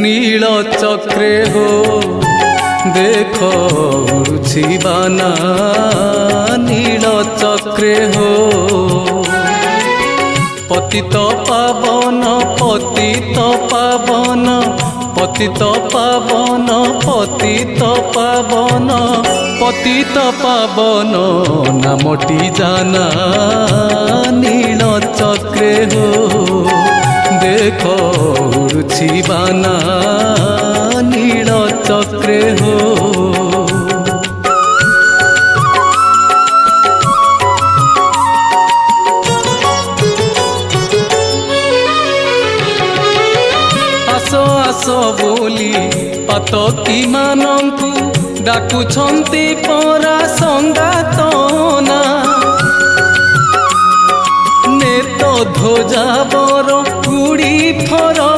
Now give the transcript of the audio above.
नील चक्रे हो देख उड़ुछि बाना नील चक्रे हो पतित पावन पतित पावन पतित पावन पतित पावन पतित पावन नामटी जाना नील चक्रे हो देख उड़ुछि बाना नील चक्रे हो आसो आसो बोली पातकी मानंकु डाकुछंती परा संगातना नेत ध्वजा बर गुड़ी थर